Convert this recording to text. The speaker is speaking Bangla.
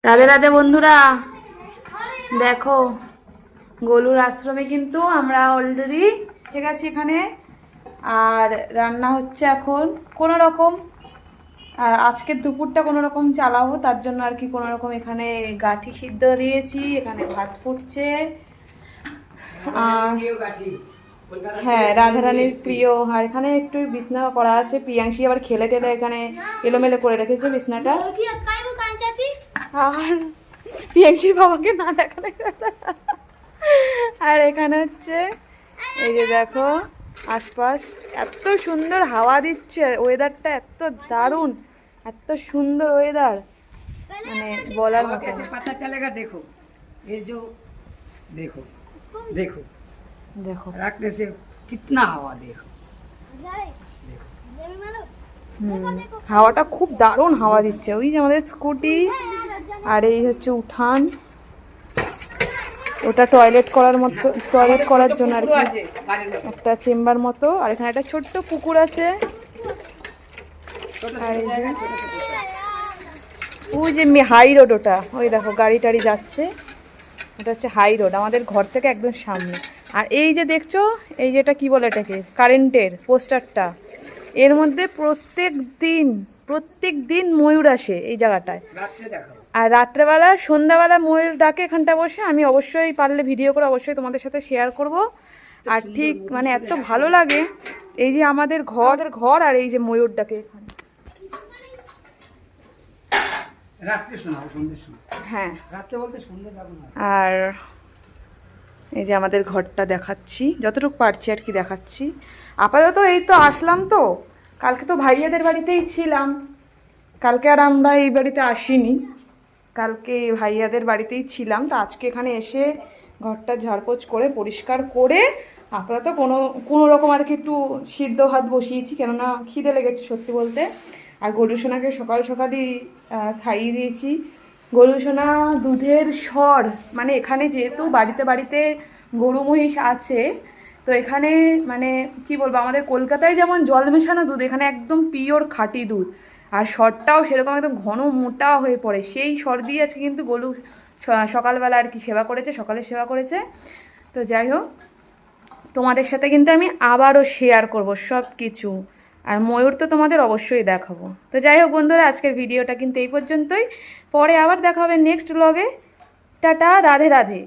রাধে রাধে বন্ধুরা, দেখো গোলুর আশ্রমে কিন্তু আমরা অলরেডি ঠিক আছে এখানে। আর রান্না হচ্ছে এখন কোনো রকম। আজকের দুপুরটা কোনো রকম চালাবো, তার জন্য আর কি কোনো রকম এখানে গাঠি সিদ্ধ দিয়েছি, এখানে ভাত ফুটছে। আর হ্যাঁ, রাধারানীর প্রিয়। আর এখানে একটু বিছনা করা আছে, প্রিয়াংশী আবার খেলে টেলে এখানে এলোমেলো করে রেখেছে বিছনাটা। আর প্রিয়াংশীর বাবাকে না দেখালে। আর এখানে হচ্ছে এই যে দেখো আশপাশ এত সুন্দর হাওয়া দিচ্ছে, ওয়েদারটা এত দারুণ, এত সুন্দর ওয়েদার, মানে বলার মতো না। पता चलेगा। देखो ये जो देखो देखो দেখো रखने से कितना हवा देखो। হাওয়াটা খুব দারুণ হাওয়া দিচ্ছে। ওই যে আমাদের স্কুটি, আর এই হচ্ছে উঠান, ওটা টয়লেট করার মতো, টয়লেট করার জন্য আর কি একটা চেম্বার মতো। আর এখানে একটা ছোট্ট পুকুর আছে। আর এই যে ওই যে হাই রোড, ওটা ওই দেখো গাড়ি টাড়ি যাচ্ছে, ওটা হচ্ছে হাই রোড আমাদের ঘর থেকে একদম সামনে। আর এই যে দেখছো, এই যেটা কি বলে এটাকে, কারেন্টের পোস্টারটা, এর মধ্যে প্রত্যেক দিন ময়ূর আসে এই জায়গাটায়। আর রাত্রেবেলা সন্ধ্যাবেলা ময়ূর ডাকে এখানটা বসে। আমি অবশ্যই পারলে ভিডিও করে অবশ্যই তোমাদের সাথে শেয়ার করব। আর ঠিক মানে এত ভালো লাগে এই যে আমাদের ঘর আর এই যে ময়ূর ডাকে এখানে। রাত্রে শোনাবো, সন্ধ্যে শোনাবো। হ্যাঁ, রাত্রে বলতে সন্ধ্যে যাবো না। আর এই যে আমাদের ঘরটা দেখাচ্ছি, যতটুকু পারছি আর কি দেখাচ্ছি। আপাতত এই তো আসলাম, তো কালকে তো ভাইয়াদের বাড়িতেই ছিলাম, কালকে আর আমরা এই বাড়িতে আসিনি, কালকে ভাইয়াদের বাড়িতেই ছিলাম। তো আজকে এখানে এসে ঘরটা ঝাড়পোছ করে পরিষ্কার করে আপাতত কোনো রকম আর কি একটু সিদ্ধ ভাত বসিয়েছি, কেননা খিদে লেগেছে সত্যি বলতে। আর গরু সোনাকে সকাল সকালই খাইয়ে দিয়েছি। গরু সোনা দুধের স্বর, মানে এখানে যেহেতু বাড়িতে বাড়িতে গরু মহিষ আছে, তো এখানে মানে কি বলবো, আমাদের কলকাতায় যেমন জল মেশানো দুধ, এখানে একদম পিওর খাঁটি দুধ। আর স্বরটাও সেরকম একদম ঘন মোটা হয়ে পড়ে, সেই স্বর দিয়ে আজকে কিন্তু গরু সকালবেলা আর কি সেবা করেছে, সকালে সেবা করেছে। তো যাই হোক, তোমাদের সাথে কিন্তু আমি আবারও শেয়ার করব সব কিছু। আর ময়ূর তো তোমাদের অবশ্যই দেখাবো। তো যাই হোক বন্ধুরা, আজকের ভিডিওটা কিন্তু এই পর্যন্তই। পরে আবার দেখা হবে নেক্সট ব্লগে। টাটা, রাধে রাধে।